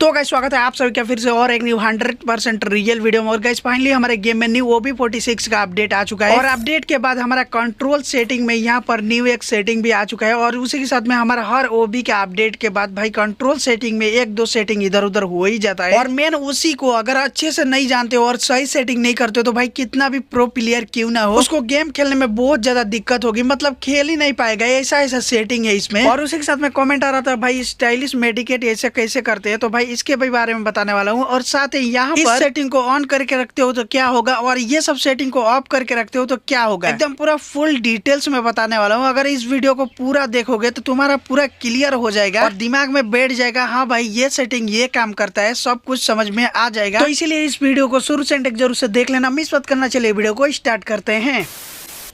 तो गाइस स्वागत है आप सभी का फिर से और एक न्यू 100% रियल वीडियो में। और गाइस फाइनली हमारे गेम में न्यू OB46 का अपडेट आ चुका है और अपडेट के बाद हमारा कंट्रोल सेटिंग में यहाँ पर न्यू एक सेटिंग भी आ चुका है। और उसी के साथ में हमारा हर OB के अपडेट के बाद भाई कंट्रोल सेटिंग में एक दो सेटिंग इधर उधर हो ही जाता है। और मेन उसी को अगर अच्छे से नहीं जानते हो और सही सेटिंग नहीं करते हो तो भाई कितना भी प्रो प्लेयर क्यों ना हो उसको गेम खेलने में बहुत ज्यादा दिक्कत होगी, मतलब खेल ही नहीं पाएगा। ऐसा ऐसा सेटिंग है इसमें। और उसी के साथ में कमेंट आ रहा था भाई स्टाइलिश मेडिकेट ऐसे कैसे करते हैं, तो भाई इसके भी बारे में बताने वाला हूँ। और साथ ही यहाँ पर सेटिंग को ऑन करके रखते हो तो क्या होगा और ये सब सेटिंग को ऑफ करके रखते हो तो क्या होगा, एकदम पूरा फुल डिटेल्स में बताने वाला हूँ। अगर इस वीडियो को पूरा देखोगे तो तुम्हारा पूरा क्लियर हो जाएगा और दिमाग में बैठ जाएगा, हाँ भाई ये सेटिंग ये काम करता है, सब कुछ समझ में आ जाएगा। तो इसीलिए इस वीडियो को शुरू से एंड जरूर से देख लेना, मिस मत करना। चलिए वीडियो को स्टार्ट करते हैं।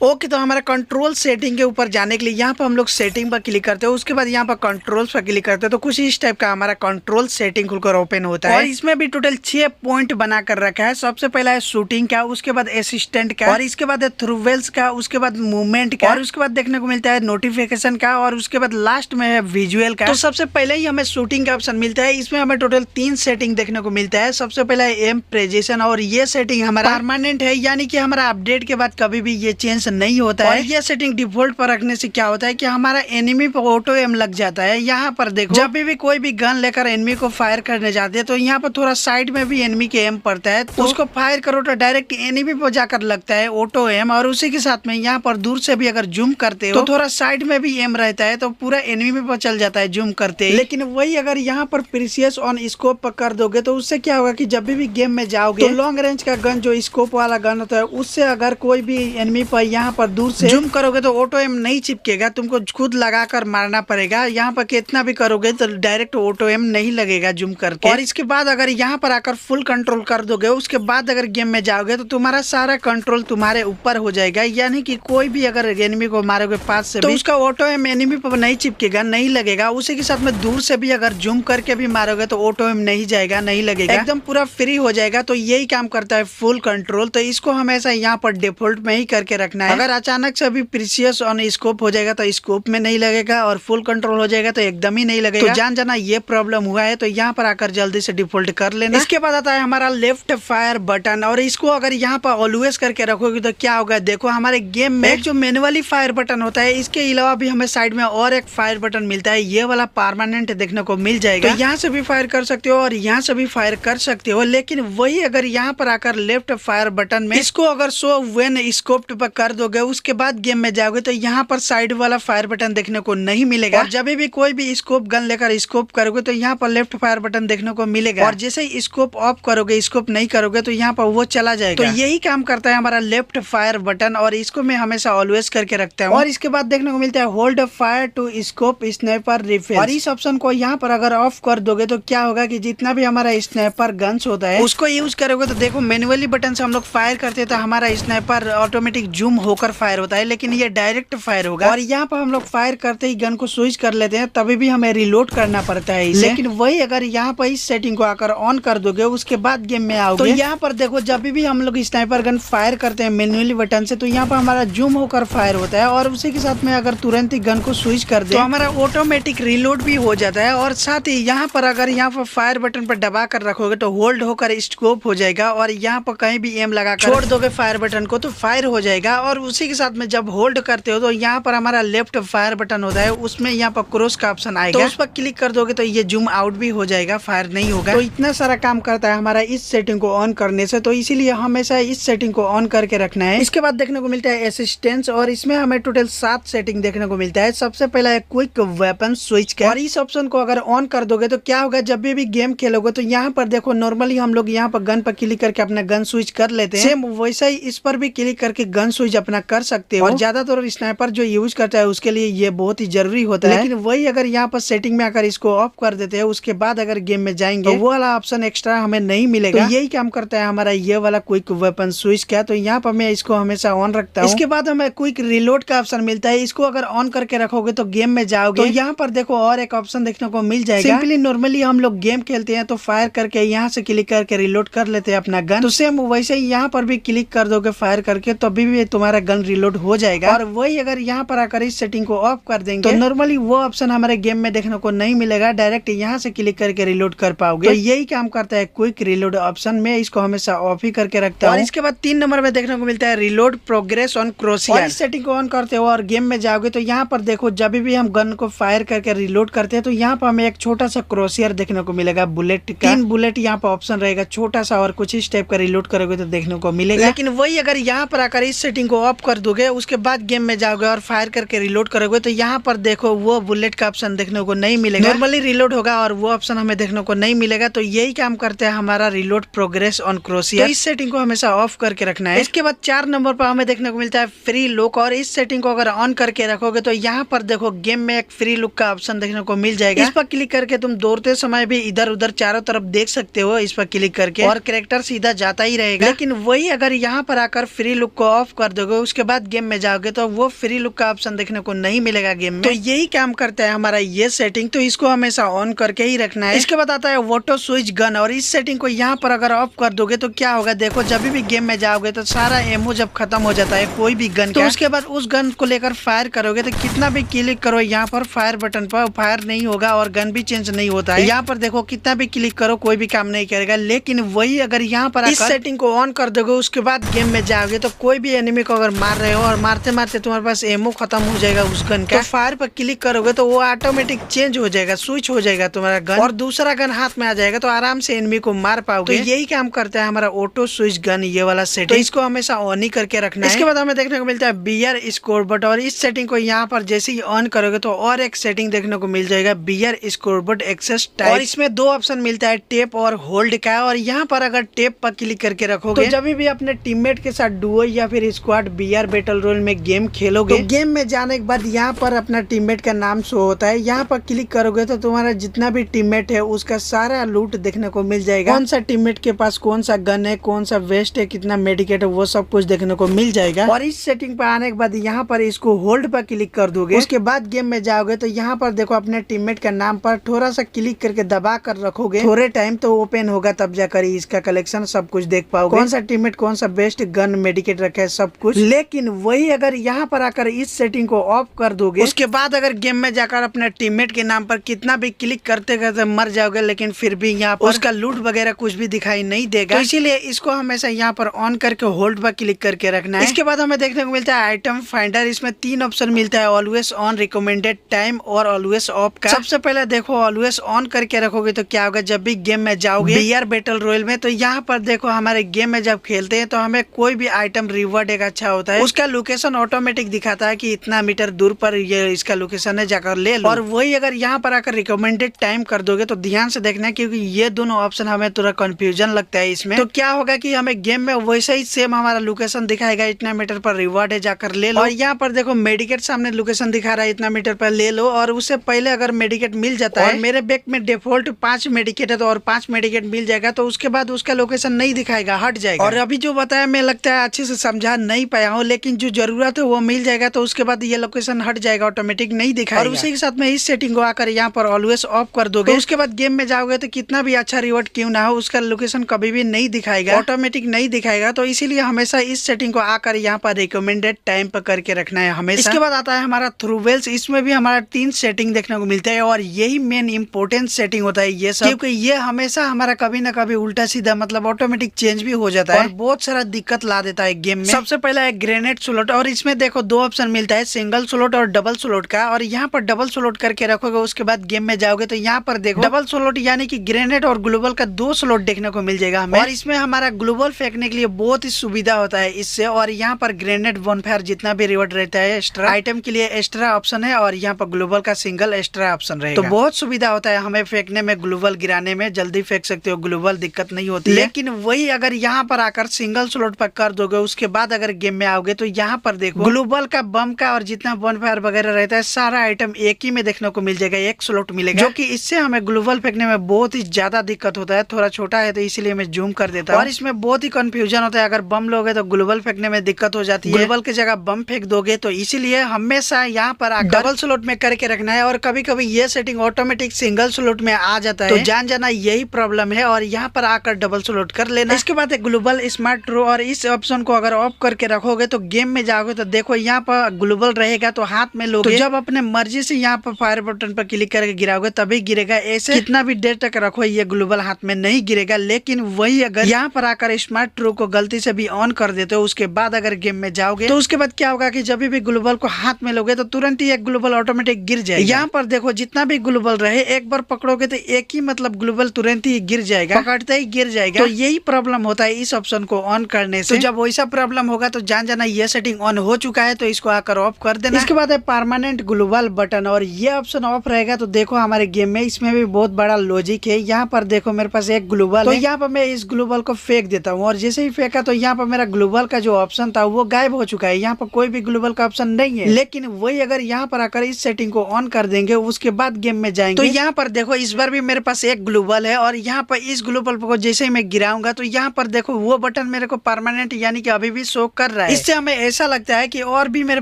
ओके तो हमारा कंट्रोल सेटिंग के ऊपर जाने के लिए यहाँ पर हम लोग सेटिंग पर क्लिक करते हैं, उसके बाद यहाँ पर कंट्रोल्स पर क्लिक करते हैं तो कुछ इस टाइप का हमारा कंट्रोल सेटिंग खुलकर ओपन होता है। और इसमें भी टोटल 6 पॉइंट बना कर रखा है। सबसे पहला है शूटिंग का, उसके बाद असिस्टेंट का, और इसके बाद है थ्रूवेल्स का, उसके बाद मूवमेंट का, और उसके बाद देखने को मिलता है नोटिफिकेशन का, और उसके बाद लास्ट में है विजुअल का। तो सबसे पहले ही हमें शूटिंग का ऑप्शन मिलता है। इसमें हमें टोटल 3 सेटिंग देखने को मिलता है। सबसे पहला है एम प्रेजेशन, और ये सेटिंग हमारा परमानेंट है, यानी कि हमारा अपडेट के बाद कभी भी ये चेंज नहीं होता है। ये सेटिंग डिफॉल्ट पर रखने से क्या होता है कि हमारा एनिमी पर ऑटो एम लग जाता है। यहाँ पर देखो जब भी कोई भी गन लेकर एनिमी को फायर करने जाते हैं तो यहाँ पर थोड़ा साइड में भी एनिमी के एम पड़ता है, तो उसको फायर करो तो डायरेक्ट एनिमी पर जाकर लगता है ऑटो एम। और उसी के साथ में यहाँ पर दूर से भी अगर जूम करते हो तो थोड़ा साइड में भी एम रहता है, तो पूरा एनिमी पर चल जाता है जूम करते। लेकिन वही अगर यहाँ पर प्रीसियस ऑन स्कोप पर कर दोगे तो उससे क्या होगा कि जब भी गेम में जाओगे तो लॉन्ग रेंज का गन जो स्कोप वाला गन होता है उससे अगर कोई भी एनिमी पर यहाँ पर दूर से जूम करोगे तो ऑटो एम नहीं चिपकेगा, तुमको खुद लगाकर मारना पड़ेगा। यहाँ पर कितना भी करोगे तो डायरेक्ट ऑटो एम नहीं लगेगा जूम करके। और इसके बाद अगर यहाँ पर आकर फुल कंट्रोल कर दोगे, उसके बाद अगर गेम में जाओगे तो तुम्हारा सारा कंट्रोल तुम्हारे ऊपर हो जाएगा, यानी कि कोई भी अगर एनिमी को मारोगे पास से तो उसका ऑटो एम एनिमी पर नहीं चिपकेगा, नहीं लगेगा। उसी के साथ में दूर से भी अगर जूम करके भी मारोगे तो ऑटो एम नहीं जाएगा, नहीं लगेगा, एकदम पूरा फ्री हो जाएगा। तो यही काम करता है फुल कंट्रोल। तो इसको हमेशा यहाँ पर डिफॉल्ट में ही करके रखना है। अगर अचानक से भी प्रीसियस ऑन स्कोप हो जाएगा तो स्कोप में नहीं लगेगा, और फुल कंट्रोल हो जाएगा तो एकदम ही नहीं लगेगा। तो जान जाना ये प्रॉब्लम हुआ है, तो यहाँ पर आकर जल्दी से डिफॉल्ट कर लेना। इसके बाद आता है हमारा लेफ्ट फायर बटन, और इसको अगर यहाँ पर ऑलवेज करके रखोगे तो क्या होगा, देखो हमारे गेम में एक जो मैनुअली फायर बटन होता है, इसके अलावा भी हमें साइड में और एक फायर बटन मिलता है, ये वाला परमानेंट देखने को मिल जाएगा। तो यहाँ से भी फायर कर सकते हो और यहाँ से भी फायर कर सकते हो। लेकिन वही अगर यहाँ पर आकर लेफ्ट फायर बटन में इसको अगर शो व्हेन स्कोप्ड पर कर दोगे, उसके बाद गेम में जाओगे तो यहाँ पर साइड वाला फायर बटन देखने को नहीं मिलेगा। और जब भी कोई भी स्कोप गन लेकर स्कोप करोगे तो यहाँ पर लेफ्ट फायर बटन देखने को मिलेगा, और जैसे ही स्कोप ऑफ करोगे, स्कोप नहीं करोगे तो यहाँ पर वो चला जाएगा। तो यही काम करता है हमारा लेफ्ट फायर बटन, और इसको मैं हमेशा ऑलवेज करके रखता हूँ। और इसके बाद देखने को मिलता है hold fire to scope sniper refill, और इस ऑप्शन को यहाँ पर अगर ऑफ कर दोगे तो क्या होगा कि जितना भी हमारा स्नाइपर गन्स होता है उसको यूज करोगे तो देखो मैनुअली बटन से हम लोग फायर करते हैं तो हमारा स्नाइपर ऑटोमेटिक जूम होकर फायर होता है, लेकिन ये डायरेक्ट फायर होगा। और यहाँ पर हम लोग फायर करते ही गन को स्विच कर लेते हैं, तभी भी हमें रिलोड करना पड़ता है इसे। लेकिन वही अगर यहाँ पर इस सेटिंग को आकर ऑन कर दोगे, उसके बाद गेम में आओगे तो यहाँ पर देखो जब भी हम लोग स्नाइपर गन फायर करते हैं मैनुअली बटन से तो यहाँ पर हमारा जूम होकर फायर होता है, और उसी के साथ में अगर तुरंत ही गन को स्विच कर दे तो हमारा ऑटोमेटिक रिलोड भी हो जाता है। और साथ ही यहाँ पर अगर यहाँ पर फायर बटन पर दबा कर रखोगे तो होल्ड होकर स्कोप हो जाएगा, और यहाँ पर कहीं भी एम लगा छोड़ दोगे फायर बटन को तो फायर हो जाएगा। और उसी के साथ में जब होल्ड करते हो तो यहाँ पर हमारा लेफ्ट फायर बटन होता है, उसमें यहाँ पर क्रॉस का ऑप्शन आएगा, तो उस पर क्लिक कर दोगे तो ये जूम आउट भी हो जाएगा, फायर नहीं होगा। तो इतना सारा काम करता है हमारा इस सेटिंग को ऑन करने से, तो इसीलिए हमेशा इस सेटिंग को ऑन करके रखना है। इसके बाद देखने को मिलता है असिस्टेंस, और इसमें हमें टोटल 7 सेटिंग देखने को मिलता है। सबसे पहला है क्विक वेपन स्विच का, और इस ऑप्शन को अगर ऑन कर दोगे तो क्या होगा, जब भी गेम खेलोगे तो यहाँ पर देखो नॉर्मली हम लोग यहाँ पर गन पर क्लिक करके अपना गन स्विच कर लेते हैं, सेम वैसा ही इस पर भी क्लिक करके गन स्विच अपना कर सकते हो। और ज्यादातर स्नाइपर जो यूज करता है उसके लिए ये बहुत ही जरूरी होता है। लेकिन वही अगर यहाँ पर सेटिंग में आकर इसको ऑफ कर देते हैं, उसके बाद अगर गेम में जाएंगे तो वो वाला ऑप्शन एक्स्ट्रा हमें नहीं मिलेगा। तो यही काम करता है हमारा ये वाला क्विक वेपन स्विच का, तो यहाँ पर मैं इसको हमेशा ऑन रखता हूँ। इसके बाद हमें क्विक रिलोड का ऑप्शन मिलता है, इसको अगर ऑन करके रखोगे तो गेम में जाओगे तो यहाँ पर देखो और एक ऑप्शन देखने को मिल जाएगा। सिंपली नॉर्मली हम लोग गेम खेलते हैं तो फायर करके यहाँ से क्लिक करके रिलोड कर लेते हैं अपना गन, तो सेम वैसे ही यहाँ पर भी क्लिक कर दोगे फायर करके तो अभी भी तुम्हारा तुम्हारा गन रिलोड हो जाएगा। और वही अगर यहाँ पर आकर इस सेटिंग को ऑफ कर देंगे तो नॉर्मली वो ऑप्शन हमारे गेम में देखने को नहीं मिलेगा, डायरेक्ट यहाँ से क्लिक करके रिलोड कर पाओगे। तो यही काम करता है क्विक रिलोड ऑप्शन में, इसको हमेशा ऑफ ही करके रखता हूँ। और इसके बाद 3 नंबर में देखने को मिलता है रिलोड प्रोग्रेस ऑन क्रोसियर। इस सेटिंग को ऑन करते हो और गेम में जाओगे तो यहाँ पर देखो जब भी हम गन को फायर करके रिलोड करते हैं तो यहाँ पर हमें एक छोटा सा क्रोसियर देखने को मिलेगा बुलेट का। 3 बुलेट यहाँ पर ऑप्शन रहेगा छोटा सा, और कुछ इस टाइप का रिलोड करोगे तो देखने को मिलेगा। लेकिन वही अगर यहाँ पर आकर इस सेटिंग को ऑफ कर दोगे, उसके बाद गेम में जाओगे और फायर करके रिलोड करोगे तो यहाँ पर देखो वो बुलेट का ऑप्शन देखने को नहीं मिलेगा, नॉर्मली रिलोड होगा और वो ऑप्शन हमें देखने को नहीं मिलेगा। तो यही काम करते हैं हमारा रिलोड प्रोग्रेस ऑन क्रोसियर। तो इस सेटिंग को हमेशा ऑफ करके रखना है। इसके बाद 4 नंबर पर हमें देखने को मिलता है फ्री लुक, और इस सेटिंग को अगर ऑन करके रखोगे तो यहाँ पर देखो गेम में एक फ्री लुक का ऑप्शन देखने को मिल जाएगा। इस पर क्लिक करके तुम दौड़ते समय भी इधर उधर चारों तरफ देख सकते हो इस पर क्लिक करके, और कैरेक्टर सीधा जाता ही रहेगा। लेकिन वही अगर यहाँ पर आकर फ्री लुक को ऑफ कर दोगे, उसके बाद गेम में जाओगे तो वो फ्री लुक का ऑप्शन देखने को नहीं मिलेगा गेम में। तो यही काम करता है हमारा ये सेटिंग, तो इसको हमेशा ऑन करके ही रखना है। इसके बाद आता है ऑटो स्विच गन, और इस सेटिंग को यहाँ पर अगर ऑफ कर दोगे तो क्या होगा, देखो जब भी गेम में जाओगे तो सारा एमओ जब खत्म हो जाता है कोई भी गन का, तो उसके बाद उस गन को लेकर फायर करोगे तो कितना भी क्लिक करो यहाँ पर फायर बटन पर, फायर नहीं होगा और गन भी चेंज नहीं होता है। यहाँ पर देखो कितना भी क्लिक करो कोई भी काम नहीं करेगा। लेकिन वही अगर यहाँ पर इस सेटिंग को ऑन कर दोगे, उसके बाद गेम में जाओगे तो कोई भी एनिमी को अगर मार रहे हो और मारते मारते तुम्हारे पास एमओ खत्म हो जाएगा उस गन का, तो फायर पर क्लिक करोगे तो वो ऑटोमेटिक चेंज हो जाएगा, स्विच हो जाएगा तुम्हारा गन, और दूसरा गन हाथ में आ जाएगा, तो आराम से एनिमी को मार पाओगे। तो यही काम करता है हमारा ऑटो स्विच गन, ये वाला सेटिंग। तो इसको हमेशा ऑन ही करके रखना है। इसके बाद हमें देखने को मिलता है बियर स्कोरबोर्ड, और इस सेटिंग को यहाँ पर जैसे ही ऑन करोगे तो और एक सेटिंग देखने को मिल जाएगा बियर स्कोरबोर्ड एक्सेस टाइप, और इसमें 2 ऑप्शन मिलता है टेप और होल्ड का। और यहाँ पर अगर टेप पर क्लिक करके रखोगे तो जब भी अपने टीममेट के साथ डुओ या फिर स्क्वाड बियर बैटल रोयल में गेम खेलोगे, तो गेम में जाने के बाद यहाँ पर अपना टीममेट का नाम शो होता है। यहाँ पर क्लिक करोगे तो तुम्हारा जितना भी टीममेट है उसका सारा लूट देखने को मिल जाएगा, कौन सा टीममेट के पास कौन सा गन है, कौन सा वेस्ट है, कितना मेडिकेट है, वो सब कुछ देखने को मिल जाएगा। और इस सेटिंग पर आने के बाद यहाँ पर इसको होल्ड पर क्लिक कर दोगे, उसके बाद गेम में जाओगे तो यहाँ पर देखो अपने टीममेट का नाम पर थोड़ा सा क्लिक करके दबा कर रखोगे, थोड़े टाइम तो ओपन होगा, तब जाकर इसका कलेक्शन सब कुछ देख पाओगे, कौन सा टीममेट कौन सा बेस्ट गन मेडिकेट रखा है सब कुछ। लेकिन वही अगर यहाँ पर आकर इस सेटिंग को ऑफ कर दोगे, उसके बाद अगर गेम में जाकर अपने टीममेट के नाम पर कितना भी क्लिक करते करते मर जाओगे, लेकिन फिर भी यहाँ पर उसका लूट वगैरह कुछ भी दिखाई नहीं देगा। तो इसीलिए इसको हमेशा यहाँ पर ऑन करके होल्ड पर क्लिक करके रखना है। इसके बाद हमें देखने को मिलता है आइटम फाइंडर, इसमें 3 ऑप्शन मिलता है, ऑलवेज ऑन, रिकमेंडेड टाइम और ऑलवेज ऑफ का। सबसे पहले देखो ऑलवेज ऑन करके रखोगे तो क्या होगा, जब भी गेम में जाओगे बियर बैटल रॉयल में, तो यहाँ पर देखो हमारे गेम में जब खेलते हैं तो हमें कोई भी आइटम रिवॉर्ड एक अच्छा होता है, उसका लोकेशन ऑटोमेटिक दिखाता है कि इतना मीटर दूर पर ये इसका लोकेशन है, जाकर ले लो। और वही अगर यहाँ पर आकर रिकमेंडेड टाइम कर दोगे तो ध्यान से देखना, क्योंकि ये दोनों ऑप्शन हमें थोड़ा कंफ्यूजन लगता है इसमें। तो क्या होगा कि हमें गेम में वैसे ही सेम हमारा लोकेशन दिखाएगा, इतना मीटर पर रिवॉर्ड है, जाकर ले लो। और यहाँ पर देखो मेडिकेट सामने लोकेशन दिखा रहा है, इतना मीटर पर ले लो। और उससे पहले अगर मेडिकेट मिल जाता है, मेरे बैग में डिफॉल्ट 5 मेडिकेट है तो और 5 मेडिकेट मिल जाएगा, तो उसके बाद उसका लोकेशन नहीं दिखाएगा, हट जाएगा। और अभी जो बताया मैं लगता है अच्छे से समझा नहीं पाया हूँ, लेकिन जो जरूरत है वो मिल जाएगा, तो उसके बाद ये लोकेशन हट जाएगा, ऑटोमेटिक नहीं दिखाएगा। और उसी के साथ में इस सेटिंग को आकर यहाँ पर ऑलवेज ऑफ कर दोगे, तो उसके बाद गेम में जाओगे तो कितना भी अच्छा रिवॉर्ड क्यों ना हो, उसका लोकेशन कभी भी नहीं दिखाएगा, ऑटोमेटिक नहीं दिखाएगा। तो इसीलिए हमेशा इस सेटिंग को आकर यहाँ पर रिकमेंडेड टाइम पर करके रखना है हमेशा। इसके बाद आता है हमारा थ्रूवेल्स, इसमें भी हमारा 3 सेटिंग देखने को मिलता है, और यही मेन इंपोर्टेंट सेटिंग होता है ये सब, क्योंकि ये हमेशा हमारा कभी ना कभी उल्टा सीधा मतलब ऑटोमेटिक चेंज भी हो जाता है और बहुत सारा दिक्कत ला देता है गेम में। सबसे पहला है ग्रेनेड स्लॉट, और इसमें देखो 2 ऑप्शन मिलता है, सिंगल स्लॉट और डबल स्लॉट का। और यहाँ पर डबल स्लॉट करके रखोगे, उसके बाद गेम में जाओगे तो यहाँ पर देखो डबल स्लॉट यानी कि ग्रेनेड और ग्लोबल का 2 स्लॉट देखने को मिल जाएगा हमें। और इसमें हमारा ग्लोबल फेंकने के लिए बहुत ही सुविधा होता है इससे। और यहाँ पर ग्रेनेड बोनफायर जितना भी रिवॉर्ड रहता है एक्स्ट्रा आइटम के लिए एक्स्ट्रा ऑप्शन है, और यहाँ पर ग्लोबल का सिंगल एक्स्ट्रा ऑप्शन रहेगा, तो बहुत सुविधा होता है हमें फेंकने में, ग्लोबल गिराने में जल्दी फेंक सकते हो, ग्लोबल दिक्कत नहीं होती। लेकिन वही अगर यहाँ पर आकर सिंगल स्लॉट पर कर दोगे, उसके बाद अगर गेम में आओगे तो यहाँ पर देखो ग्लोबल का बम का और जितना बोनफायर वगैरह रहता है सारा आइटम एक ही में देखने को मिल जाएगा, एक स्लॉट मिलेगा, जो कि इससे हमें ग्लोबल फेंकने में बहुत ही ज्यादा दिक्कत होता है। थोड़ा छोटा है तो इसीलिए मैं जूम कर देता हूँ। और इसमें बहुत ही कंफ्यूजन होता है, अगर बम लोगे तो ग्लोबल फेंकने में दिक्कत हो जाती है, ग्लोबल की जगह बम फेंक दोगे, तो इसीलिए हमेशा यहाँ पर डबल स्लॉट में करके रखना है। और कभी कभी ये सेटिंग ऑटोमेटिक सिंगल स्लॉट में आ जाता है, तो जान जाना यही प्रॉब्लम है, और यहाँ पर आकर डबल स्लॉट कर लेना। इसके बाद ग्लोबल स्मार्ट रो, और इस ऑप्शन को अगर ऑफ करके रखोगे तो गेम में जाओगे तो देखो यहाँ पर ग्लोबल रहेगा तो हाथ में लोगे, तो जब अपने मर्जी से यहाँ पर फायर बटन पर क्लिक करके गिराओगे तभी गिरेगा। ऐसे कितना भी देर तक रखो ये ग्लोबल हाथ में नहीं गिरेगा। लेकिन वही अगर यहाँ पर आकर स्मार्ट ट्रू को गलती से भी ऑन कर देते हो उसके बाद अगर गेम में जाओगे तो उसके बाद क्या होगा कि जब भी ग्लोबल को हाथ में लोगे तो तुरंत ही एक ग्लोबल ऑटोमेटिक गिर जाएगा। यहाँ पर देखो जितना भी ग्लोबल रहे एक बार पकड़ोगे तो एक ही मतलब ग्लोबल तुरंत ही गिर जाएगा, पकड़ते ही गिर जाएगा। तो यही प्रॉब्लम होता है इस ऑप्शन को ऑन करने से। तो जब वैसा प्रॉब्लम होगा तो जान जाना ये सेटिंग ऑन हो चुका है, तो इसको आकर ऑफ कर देना। इसके बाद है परमानेंट ग्लोबल बटन, और ये ऑप्शन ऑफ रहेगा तो देखो हमारे गेम में इसमें भी बहुत बड़ा लॉजिक है। यहाँ पर देखो मेरे पास एक ग्लोबल तो यहाँ पर मैं इस ग्लोबल को फेंक देता हूँ और जैसे ही फेंका तो यहाँ पर मेरा ग्लोबल का जो ऑप्शन था वो गायब हो चुका है। यहाँ पर कोई भी ग्लोबल का ऑप्शन नहीं है। लेकिन वही अगर यहाँ पर आकर इस सेटिंग को ऑन कर देंगे उसके बाद गेम में जाएंगे तो यहाँ पर देखो इस बार भी मेरे पास एक ग्लोबल है और यहाँ पर इस ग्लोबल को जैसे ही मैं गिराऊंगा तो यहाँ पर देखो वो बटन मेरे को परमानेंट यानी कि अभी भी शो कर रहा है। इससे हमें ऐसा लगता है कि और भी मेरे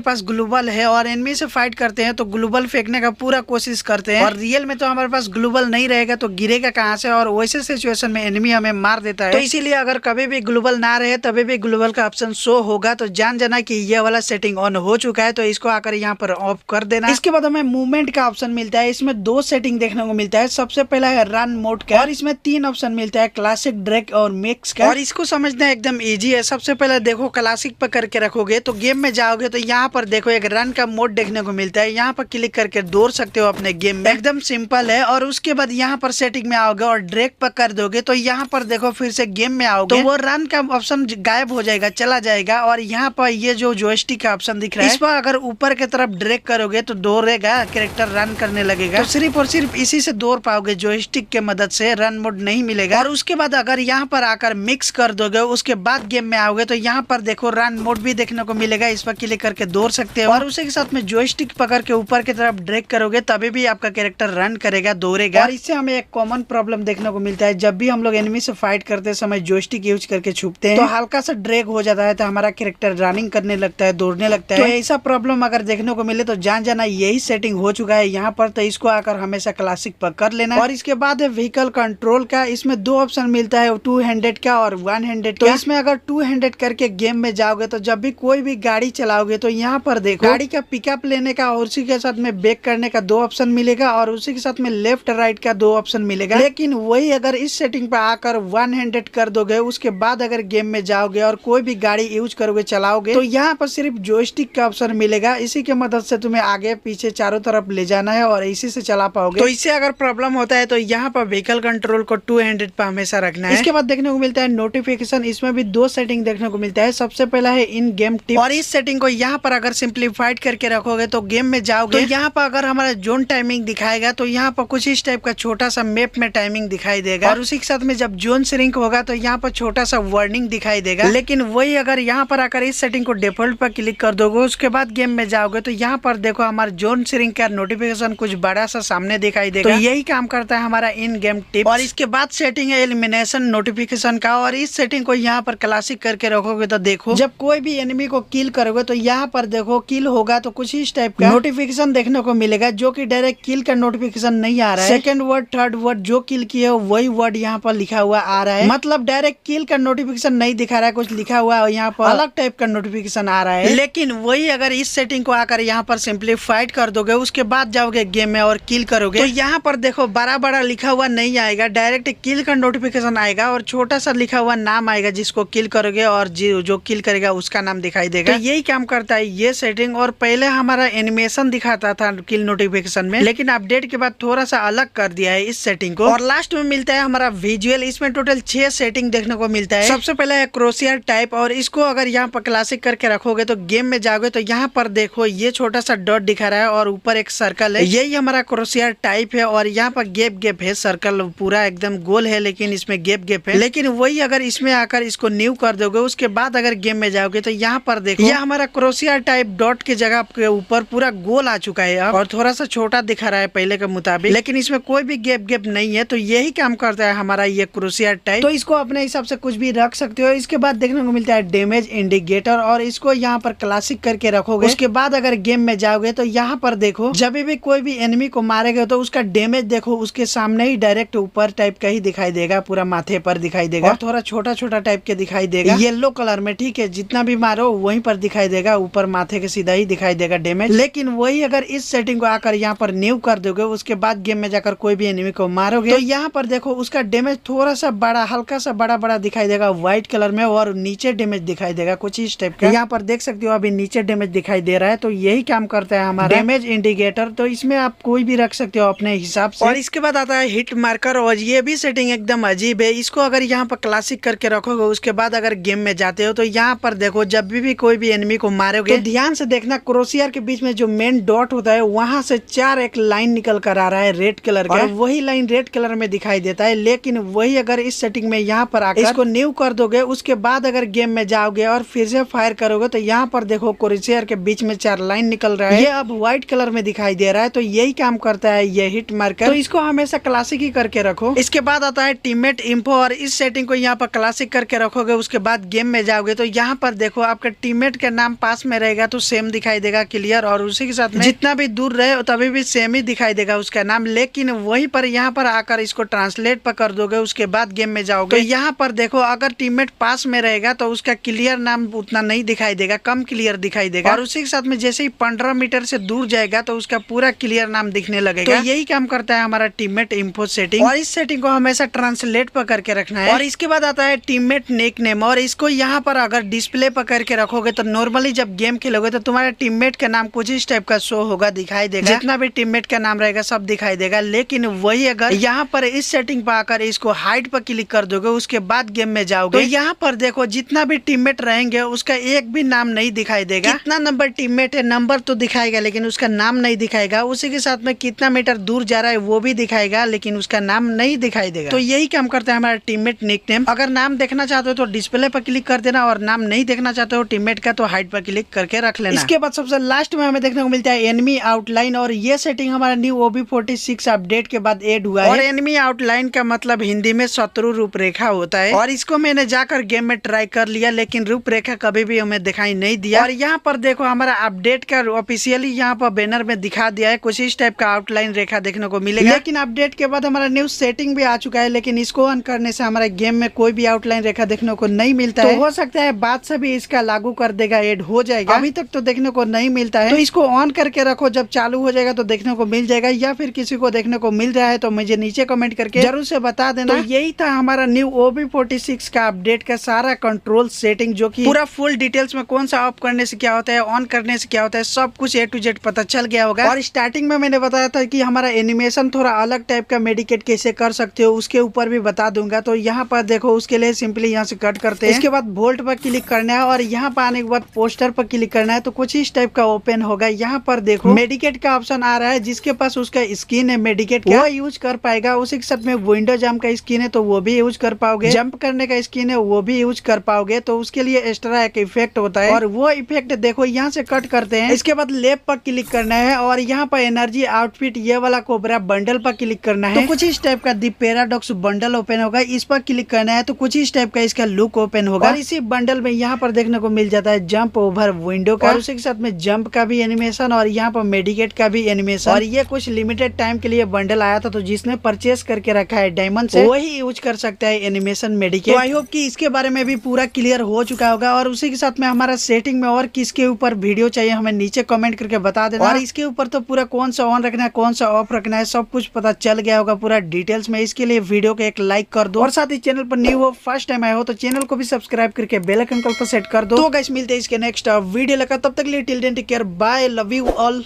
पास ग्लोबल है और एनिमी से फाइट करते हैं तो ग्लोबल फेंकने का पूरा कोशिश करते हैं, और रियल में तो हमारे पास ग्लोबल नहीं रहेगा तो गिरेगा कहाँ से, और वैसे सिचुएशन में एनिमी हमें मार देता है। तो इसीलिए अगर कभी भी ग्लोबल ना रहे तभी भी ग्लोबल का ऑप्शन शो होगा तो जान जाना कि ये वाला सेटिंग ऑन हो चुका है। तो इसको आकर यहाँ पर ऑफ कर देना। इसके बाद हमें मूवमेंट का ऑप्शन मिलता है। इसमें दो सेटिंग देखने को मिलता है। सबसे पहला है रन मोड का, और इसमें 3 ऑप्शन मिलता है, क्लासिक, ड्रैग और मिक्स का। और इसको समझना एकदम इजी है। सबसे पहले देखो क्लासिक पर करके रखोगे तो गेम में जाओगे तो यहाँ पर देखो एक रन का मोड देखने को मिलता है। यहाँ पर क्लिक करके दौड़ सकते हो अपने गेम में, एकदम सिंपल है। और उसके बाद यहाँ पर सेटिंग में आओगे और ड्रैग पर कर दोगे तो यहाँ पर देखो फिर से गेम में आओगे तो वो रन का ऑप्शन गायब हो जाएगा, चला जाएगा। और यहाँ पर ये जो जॉयस्टिक का ऑप्शन दिख रहा है इस पर अगर ऊपर की तरफ ड्रैग करोगे तो दौड़ेगा, कैरेक्टर रन करने लगेगा। तो सिर्फ और सिर्फ इसी से दौड़ पाओगे, जॉयस्टिक के मदद से रन मोड नहीं मिलेगा। और उसके बाद अगर यहाँ पर आकर मिक्स कर दोगे उसके बाद गेम में आओगे तो यहाँ पर देखो रन मोड भी देखने को मिलेगा। इस पर क्लिक करके दौड़ सकते हो और उसी के साथ में जॉयस्टिक पकड़ के ऊपर की तरफ ड्रैग करोगे तभी भी आपका कैरेक्टर रन करेगा, दौड़ेगा। और इससे हमें एक कॉमन प्रॉब्लम देखने को मिलता है, जब भी हम लोग एनिमी से फाइट करते समय जॉयस्टिक यूज करके छुपते हैं तो हल्का सा ड्रैग हो जाता है तो हमारा कैरेक्टर रनिंग करने लगता है, दौड़ने लगता है। तो ऐसा प्रॉब्लम अगर देखने को मिले तो जान जाना यही सेटिंग हो चुका है यहाँ पर। तो इसको आकर हमेशा क्लासिक पर कर लेना। और इसके बाद है व्हीकल कंट्रोल का। इसमें 2 ऑप्शन मिलता है, 2 हैंडेड का और 1 हैंडेड। तो इसमें अगर 2 हैंडेड करके गेम में जाओगे तो जब भी कोई भी गाड़ी चलाओगे तो यहाँ पर देखो गाड़ी का पिकअप लेने का और उसी के साथ में बैक करने का 2 ऑप्शन मिलेगा और उसी के साथ में लेफ्ट राइट का 2 ऑप्शन मिलेगा। लेकिन वही अगर इस सेटिंग पर आकर 1 हैंडेड कर दोगे उसके बाद अगर गेम में जाओगे और कोई भी गाड़ी यूज करोगे, चलाओगे तो यहाँ पर सिर्फ जॉयस्टिक का ऑप्शन मिलेगा। इसी के मदद से तुम्हें आगे पीछे चारों तरफ ले जाना है और इसी से चला पाओगे। तो इससे अगर प्रॉब्लम होता है तो यहाँ पर व्हीकल कंट्रोल को 2 हैंडेड पर हमेशा रखना है। इसके बाद देखने को मिलता है नोटिफिकेशन। इसमें भी 2 सेटिंग देखने को मिलता है। सबसे पहला है इन गेम टिप, और इस सेटिंग को यहाँ पर अगर सिंप्लीफाइड करके रखोगे तो गेम में जाओगे तो यहाँ पर अगर हमारा जोन टाइमिंग दिखाएगा तो यहाँ पर कुछ इस टाइप का छोटा सा मैप में टाइमिंग दिखाई देगा, और उसी के साथ में जब जोन श्रिंक होगा तो यहाँ पर छोटा सा वार्निंग दिखाई देगा। लेकिन वही अगर यहाँ पर आकर इस सेटिंग को डिफॉल्ट पर क्लिक कर दोगे उसके बाद गेम में जाओगे तो यहाँ पर देखो हमारा जोन श्रिंक का नोटिफिकेशन कुछ बड़ा सा सामने दिखाई देगा। तो यही काम करता है हमारा इन गेम टिप। और इसके बाद सेटिंग है एलिमिनेशन नोटिफिकेशन का, और इस सेटिंग को यहाँ पर क्लासिक करके रखोगे तो देखो जब कोई भी एनिमी को किल करोगे तो यहाँ पर देखो किल होगा तो कुछ इस टाइप का नोटिफिकेशन देखने को मिलेगा, जो कि डायरेक्ट किल का नोटिफिकेशन नहीं आ रहा है। सेकंड वर्ड, थर्ड वर्ड जो किल किए हो वही वर्ड यहाँ पर लिखा हुआ आ रहा है, मतलब डायरेक्ट किल का नोटिफिकेशन नहीं दिखा रहा है, कुछ लिखा हुआ है यहाँ पर अलग टाइप का नोटिफिकेशन आ रहा है। लेकिन वही अगर इस सेटिंग को आकर यहाँ पर सिंप्लीफाइड कर दोगे उसके बाद जाओगे गेम में और किल करोगे तो यहाँ पर देखो बड़ा बड़ा लिखा हुआ नहीं आएगा, डायरेक्ट किल का नोटिफिकेशन आएगा और छोटा सा लिखा हुआ नाम आएगा जिसको किल करोगे और जो किल करेगा उसका नाम दिखाई देगा। तो यही काम करता है ये सेटिंग। और पहले हमारा एनिमेशन दिखाता था किल नोटिफिकेशन में, लेकिन अपडेट के बाद थोड़ा सा अलग कर दिया है इस सेटिंग को। और लास्ट में मिलता है हमारा विजुअल। इसमें टोटल 6 सेटिंग देखने को मिलता है। सबसे पहले है क्रोशियर टाइप, और इसको अगर यहाँ पर क्लासिक करके रखोगे तो गेम में जाओगे तो यहाँ पर देखो ये छोटा सा डॉट दिखा रहा है और ऊपर एक सर्कल है, यही हमारा क्रोशियर टाइप है। और यहाँ पर गैप है, सर्कल पूरा एकदम गोल है लेकिन इसमें गैप है। लेकिन वही अगर इसमें आकर इसको न्यू कर दोगे उसके बाद अगर गेम में जाओगे तो यहाँ पर देखो ये हमारा क्रोशियर टाइप डॉट की जगह के ऊपर पूरा गोल आ चुका है अब, और थोड़ा सा छोटा दिख रहा है पहले के मुताबिक, लेकिन इसमें कोई भी गैप नहीं है। तो यही काम करता है हमारा ये क्रोशियर टाइप। तो इसको अपने हिसाब से कुछ भी रख सकते हो। इसके बाद देखने को मिलता है डैमेज इंडिकेटर, और इसको यहाँ पर क्लासिक करके रखोगे उसके बाद अगर गेम में जाओगे तो यहाँ पर देखो जब भी कोई भी एनिमी को मारेगा तो उसका डैमेज देखो उसके सामने ही डायरेक्ट ऊपर टाइप का ही दिखाई देगा, पूरा माथे पर दिखाई देगा और थोड़ा छोटा छोटा टाइप के दिखाई देगा येलो कलर में। ठीक है, जितना भी मारो वहीं पर दिखाई देगा, ऊपर माथे के सीधा ही दिखाई देगा डैमेज। लेकिन वही अगर इस सेटिंग को आकर यहाँ पर न्यू कर दोगे, उसके बाद गेम में जाकर कोई भी एनिमी को मारोगे तो यहाँ पर देखो उसका डैमेज थोड़ा सा बड़ा, हल्का सा बड़ा बड़ा दिखाई देगा व्हाइट कलर में, और नीचे डैमेज दिखाई देगा कुछ इस टाइप का। यहाँ पर देख सकते हो अभी नीचे डैमेज दिखाई दे रहा है। तो यही काम करता है हमारा डैमेज इंडिकेटर। तो इसमें आप कोई भी रख सकते हो अपने हिसाब से। और इसके बाद आता है हिट मार्कर, और ये भी सेटिंग एकदम अजीब है। इसको अगर यहाँ पर क्लासिक करके रखोगे, उसके बाद अगर गेम में जाते हो तो यहाँ पर देखो जब भी कोई भी एनिमी को मारोगे तो ध्यान से देखना, क्रोशियर के बीच में जो मेन डॉट होता है वहां से 4 एक लाइन निकल कर आ रहा है रेड कलर का, और वही लाइन रेड कलर में दिखाई देता है। लेकिन वही अगर इस सेटिंग में यहाँ पर आकर इसको न्यू कर दोगे, उसके बाद अगर गेम में जाओगे और फिर से फायर करोगे तो यहाँ पर देखो क्रोशियर के बीच में 4 लाइन निकल रहा है, ये अब व्हाइट कलर में दिखाई दे रहा है। तो यही काम करता है ये हिट मार्कर। तो इसको हमेशा क्लासिक ही करके रखो। इसके बाद आता है टीममेट इंफो, और इस सेटिंग को यहाँ पर क्लासिक करके रखोगे, उसके बाद गेम में जाओगे तो यहाँ पर देखो आपका टीममेट का नाम पास में रहेगा तो सेम दिखाई देगा क्लियर, और उसी के साथ में जितना भी दूर रहे तभी भी सेम ही दिखाई देगा उसका नाम। लेकिन वहीं पर यहाँ पर आकर इसको ट्रांसलेट पर कर दोगे, उसके बाद गेम में जाओगे तो यहाँ पर देखो अगर टीममेट पास में रहेगा तो उसका क्लियर नाम उतना नहीं दिखाई देगा, कम क्लियर दिखाई देगा, और उसी के साथ में जैसे ही 15 मीटर से दूर जाएगा तो उसका पूरा क्लियर नाम दिखने लगेगा। तो यही काम करता है हमारा टीममेट इंफो सेटिंग, और इस सेटिंग को हमेशा ट्रांसलेट पर करके रखना है। और इसके बाद आता है टीममेट निक नेम, और इसको यहाँ पर अगर डिस्प्ले पर करके रखोगे तो नॉर्मली जब गेम खेलोगे तो तुम्हारे टीममेट का नाम कुछ इस टाइप का शो होगा, दिखाई देगा, जितना भी टीममेट का नाम रहेगा सब दिखाई देगा। लेकिन वही अगर यहाँ पर इस सेटिंग पर आकर इसको हाइड पर क्लिक कर दोगे, उसके बाद गेम में जाओगे तो यहाँ पर देखो जितना भी टीममेट रहेंगे उसका एक भी नाम नहीं दिखाई देगा। कितना नंबर टीममेट है नंबर तो दिखाएगा लेकिन उसका नाम नहीं दिखाएगा। उसी के साथ में कितना मीटर दूर जा रहा है वो भी दिखाएगा लेकिन उसका नाम नहीं दिखाई देगा। तो यही काम करता है हमारा टीममेट निकनेम। अगर नाम देखना चाहते हो तो डिस्प्ले पर क्लिक कर देना, और नाम नहीं देखना चाहते हो टीममेट का तो हाइड पर क्लिक करके रख लेना। इसके बाद सबसे लास्ट में हमें देखने को मिलता है एनिमी आउटलाइन, और ये सेटिंग हमारा न्यू OB46 अपडेट के बाद ऐड हुआ है। और एनिमी आउटलाइन का मतलब हिंदी में शत्रु रूपरेखा होता है, और इसको मैंने जाकर गेम में ट्राई कर लिया लेकिन रूपरेखा कभी भी हमें दिखाई नहीं दिया। और यहाँ पर देखो हमारा अपडेट का ऑफिशियली यहाँ पर बैनर में दिखा दिया है, कुछ इस टाइप का आउटलाइन रेखा देखने को मिलेगा। लेकिन अपडेट के बाद हमारा न्यू सेटिंग भी आ चुका है, लेकिन इसको ऑन करने से हमारे गेम में कोई भी आउटलाइन रेखा देखने को नहीं मिलता है। तो हो सकता है बाद से भी इसका लागू कर देगा, ऐड हो जाएगा, अभी तक तो देखने को नहीं मिलता है। तो इसको ऑन करके रखो, जब चालू हो जाएगा तो देखने को मिल जाएगा, या फिर किसी को देखने को मिल रहा है तो मुझे नीचे कमेंट करके जरूर से बता देना। तो यही था हमारा न्यू OB46 का अपडेट का सारा कंट्रोल सेटिंग, जो कि पूरा फुल डिटेल्स में कौन सा ऑफ करने से क्या होता है, ऑन करने से क्या होता है, सब कुछ A to Z पता चल गया होगा। और स्टार्टिंग में मैंने बताया था कि हमारा एनिमेशन थोड़ा अलग टाइप का मेडिकेट कैसे कर सकते हो, उसके ऊपर भी बता दूंगा। तो यहाँ पर देखो उसके लिए सिंपली यहाँ से कट करते हैं, इसके बाद वोल्ट पर क्लिक करना है, और यहाँ पर आने के बाद पोस्टर पर क्लिक करना है तो कुछ इस टाइप का ओपन होगा। यहाँ पर देखो मेडिकेट का ऑप्शन आ रहा है, जिसके पास उसका स्किन है मेडिकेट का वो यूज कर पाएगा। उसी के साथ में विंडो जंप का स्किन है तो वो भी यूज कर पाओगे, जंप करने का स्किन है वो भी यूज कर पाओगे। तो उसके लिए एक्स्ट्रा एक इफेक्ट होता है, और वो इफेक्ट देखो यहाँ से कट करते हैं। इसके बाद लेफ्ट पर क्लिक करना है, और यहाँ पर एनर्जी आउटफिट ये वाला कोबरा बंडल पर क्लिक करना है तो कुछ इस टाइप का दी पैराडॉक्स बंडल ओपन होगा। इस पर क्लिक करना है तो कुछ इस टाइप का इसका लुक ओपन होगा। और इसी बंडल में यहाँ पर देखने को मिल जाता है जंप ओवर विंडो का, और उसी के साथ में जंप का भी एनिमेशन, और यहाँ पर मेडिकेट का भी एनिमेशन। और ये कुछ लिमिटेड टाइम के लिए बंडल आया था, तो जिसने परचेस करके रखा है डायमंड से वही यूज कर सकता है एनिमेशन मेडिकेट। तो आई होप कि इसके बारे में भी पूरा क्लियर हो चुका होगा। और उसी के साथ में हमारा सेटिंग में और किसके ऊपर वीडियो चाहिए हमें नीचे कमेंट करके बता देना। और इसके ऊपर तो पूरा कौन सा ऑन रखना है कौन सा ऑफ रखना है सब कुछ पता चल गया होगा पूरा डिटेल्स में। इसके लिए वीडियो को एक लाइक कर दो, और साथ ही चैनल पर न्यू हो फर्स्ट टाइम आए हो तो चैनल को भी सब्सक्राइब करके बेल आइकन को सेट कर दो। तो गाइस मिलते हैं इसके नेक्स्ट वीडियो लगा, तब तक के लिए till then take care, bye, love you all.